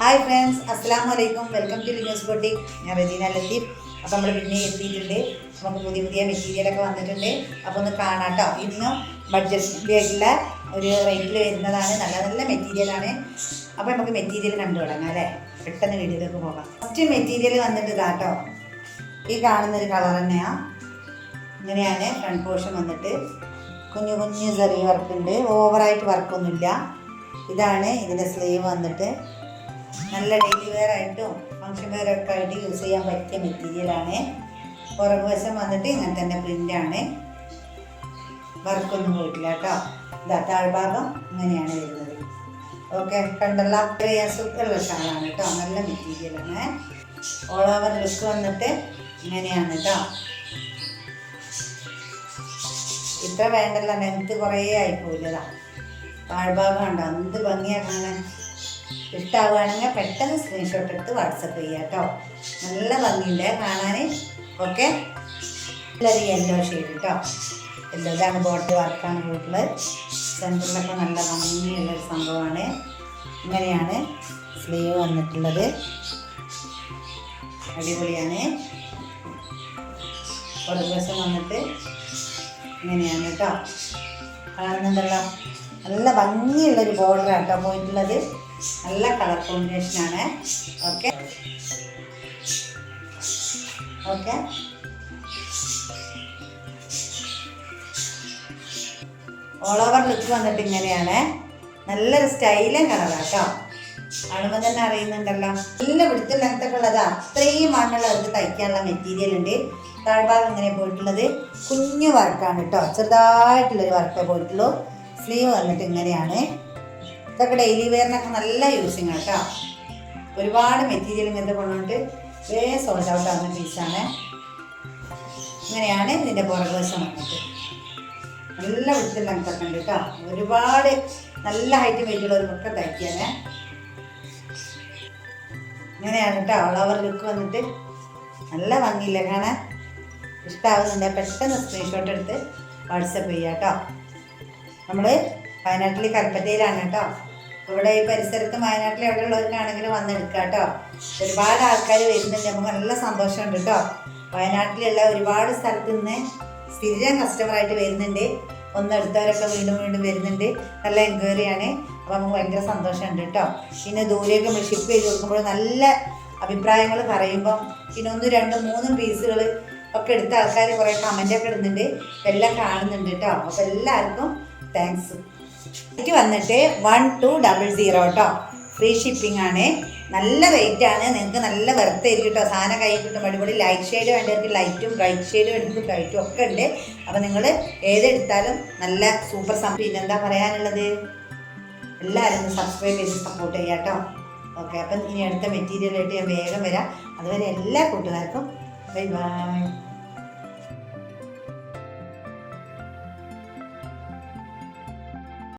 Hi friends, അസ്സലാമു അലൈക്കും. Welcome to Lino's boutique. ഞാൻ റജീന ലത്തീഫ്. അപ്പോൾ നമ്മൾ പിന്നെ എത്തിയിട്ടുണ്ട്. നമുക്ക് പുതിയ പുതിയ മെറ്റീരിയലൊക്കെ വന്നിട്ടുണ്ട്. അപ്പോൾ ഒന്ന് കാണാട്ടോ. ഇന്നും ബഡ്ജറ്റ് ആയിട്ടുള്ള ഒരു റേറ്റിൽ വരുന്നതാണ്. നല്ല നല്ല മെറ്റീരിയലാണ്. അപ്പോൾ നമുക്ക് മെറ്റീരിയൽ കണ്ടു തുടങ്ങാം അല്ലേ. പെട്ടെന്ന് വീഡിയോയിലേക്ക് പോകാം. ഫസ്റ്റ് മെറ്റീരിയൽ വന്നിട്ട് ഇതാട്ടോ. ഈ കാണുന്നൊരു കളർ തന്നെയാണ്. ഇങ്ങനെയാണ് ഫ്രണ്ട് പോർഷൻ വന്നിട്ട്. കുഞ്ഞു കുഞ്ഞു ചെറിയ വർക്കുണ്ട്, ഓവറായിട്ട് വർക്കൊന്നുമില്ല. ഇതാണ് ഇതിൻ്റെ സ്ലീവ് വന്നിട്ട്. നല്ല ഡെയിലി വെയർ ആയിട്ടും ഫങ്ഷൻ വെയർ ഒക്കെ ആയിട്ട് യൂസ് ചെയ്യാൻ പറ്റിയ മെറ്റീരിയലാണ്. പുറകു വശം വന്നിട്ട് ഇങ്ങനെ തന്നെ പ്രിൻ്റാണ്, വർക്കൊന്നും പോയിട്ടില്ല കേട്ടോ. ഇതാ താഴ്ഭാഗം ഇങ്ങനെയാണ് വരുന്നത്. ഓക്കെ, കണ്ടല്ലോ. സുഖമുള്ള ഷാളാണ് കേട്ടോ, നല്ല മെറ്റീരിയലാണ്. ഓൾ ഓവർ ലുക്ക് വന്നിട്ട് ഇങ്ങനെയാണ് കേട്ടോ. ഇത്ര വേണ്ടല്ലോ, ലെങ്ത്ത് കുറേ ആയിപ്പോയില്ലതാ. താഴ്ഭാഗം ഉണ്ടോ, എന്ത് ഭംഗിയാണ് കാണാൻ. ഇഷ്ടമാവുകയാണെങ്കിൽ പെട്ടെന്ന് സ്ക്രീൻഷോട്ട് എടുത്ത് വാട്സപ്പ് ചെയ്യുക കേട്ടോ. നല്ല ഭംഗിയുണ്ട് കാണാൻ. ഓക്കെ, നല്ലൊരു യെല്ലോ ഷെയ്ഡ് കേട്ടോ. യെല്ലോ, ഇതാണ് ബോട്ടിൽ വർക്കാണ് വീട്ടിൽ. സെൻറ്ററിലൊക്കെ നല്ല ഭംഗിയുള്ളൊരു സംഭവമാണ്. ഇങ്ങനെയാണ് സ്ലീവ് വന്നിട്ടുള്ളത്. അടിപൊളിയാണ്. ഒരു ദിവസം വന്നിട്ട് ഇങ്ങനെയാണ് കേട്ടോ. കാണുന്നുണ്ടല്ലോ, നല്ല ഭംഗിയുള്ളൊരു ബോർഡറാണ് കേട്ടോ പോയിട്ടുള്ളത്. നല്ല കളർ കോമ്പിനേഷനാണ്. Okay okay, all over look വന്നിട്ട് ഇങ്ങനെയാണ്. നല്ലൊരു സ്റ്റൈലും കളറാണ് കേട്ടോ. കാണുമ്പോൾ തന്നെ അറിയുന്നുണ്ടല്ലോ. നല്ല പിടുത്ത ലെങ്ത്തൊക്കെ ഉള്ളത്, അത്രയും മണ്ണുള്ളവർക്ക് തയ്ക്കാനുള്ള മെറ്റീരിയൽ ഉണ്ട്. താഴ്ഭാഗം ഇങ്ങനെ പോയിട്ടുള്ളത് കുഞ്ഞു വർക്കാണ് കേട്ടോ, ചെറുതായിട്ടുള്ളൊരു വർക്കേ പോയിട്ടുള്ളൂ. സ്ലീവ് വന്നിട്ട് ഇങ്ങനെയാണ്. ഇതൊക്കെ ഡെയിലി വെയറിനൊക്കെ നല്ല യൂസിങ് കേട്ടോ. ഒരുപാട് മെറ്റീരിയൽ ഇങ്ങനത്തെ കൊണ്ടുകൊണ്ട് സോൾഡ് ഔട്ട് ആകുന്ന പീസാണ്. ഇങ്ങനെയാണ് ഇതിൻ്റെ പുറകു വശം വന്നിട്ട്. നല്ല വിടുത്ത ലെങ്ത്തൊക്കെ ഉണ്ട് കേട്ടോ. ഒരുപാട് നല്ല ഹൈറ്റ് വെയിറ്റുള്ളവർക്കൊക്കെ തയ്ക്കാനേ. ഇങ്ങനെയാണ് കേട്ടോ ഓൾ ഓവർ ലുക്ക് വന്നിട്ട്. നല്ല ഭംഗിയില്ല കാണാൻ. ഇഷ്ടമാവുന്നുണ്ട് പെട്ടെന്ന് സ്ക്രീൻഷോട്ട് എടുത്ത് വാട്സപ്പ് ചെയ്യുക കേട്ടോ. നമ്മൾ വയനാട്ടിൽ കൽപ്പറ്റയിലാണ് കേട്ടോ. ഇവിടെ ഈ പരിസരത്ത് വയനാട്ടിൽ എവിടെയുള്ളവർക്കാണെങ്കിലും വന്നെടുക്കുക കേട്ടോ. ഒരുപാട് ആൾക്കാർ വരുന്നുണ്ട്, നമുക്ക് നല്ല സന്തോഷമുണ്ട് കേട്ടോ. വയനാട്ടിലുള്ള ഒരുപാട് സ്ഥലത്ത് നിന്ന് സ്ഥിരം കസ്റ്റമറായിട്ട് വരുന്നുണ്ട്. ഒന്നെടുത്തവരൊക്കെ വീണ്ടും വീണ്ടും വരുന്നുണ്ട്. നല്ല എൻക്വയറിയാണ്. അപ്പോൾ നമുക്ക് ഭയങ്കര സന്തോഷമുണ്ട് കേട്ടോ. പിന്നെ ദൂരേക്ക് നമ്മൾ ഷിപ്പ് ചെയ്ത് കൊടുക്കുമ്പോൾ നല്ല അഭിപ്രായങ്ങൾ പറയുമ്പം പിന്നെ 1, 2, 3 പീസുകൾ ഒക്കെ എടുത്ത ആൾക്കാർ കുറേ കമൻ്റൊക്കെ ഇടുന്നുണ്ട്. എല്ലാം കാണുന്നുണ്ട് കേട്ടോ. അപ്പോൾ എല്ലാവർക്കും താങ്ക്സ്. റേറ്റ് വന്നിട്ട് 1200 കേട്ടോ. ഫ്രീ ഷിപ്പിംഗ് ആണ്. നല്ല റേറ്റ് ആണ്. നിങ്ങൾക്ക് നല്ല വെറുതെ ആയിരിക്കും കേട്ടോ. സാധനം കയ്യിൽ കിട്ടും. അടിപൊളി ലൈറ്റ് ഷെയ്ഡ് വേണ്ടവർക്ക് ലൈറ്റും, ബ്രൈറ്റ് ഷെയ്ഡ് വേണ്ടവർക്ക് ബ്രൈറ്റും ഒക്കെ ഉണ്ട്. അപ്പോൾ നിങ്ങൾ ഏതെടുത്താലും നല്ല സൂപ്പർ പിന്നെ എന്താ പറയാനുള്ളത്, എല്ലാവരും സബ്സ്ക്രൈബ് ചെയ്ത് സപ്പോർട്ട് ചെയ്യാം കേട്ടോ. ഓക്കെ, അപ്പം ഇനി അടുത്ത മെറ്റീരിയലായിട്ട് ഞാൻ വേഗം വരാം. അതുവരെ എല്ലാ കൂട്ടുകാർക്കും ബൈ ബൈ.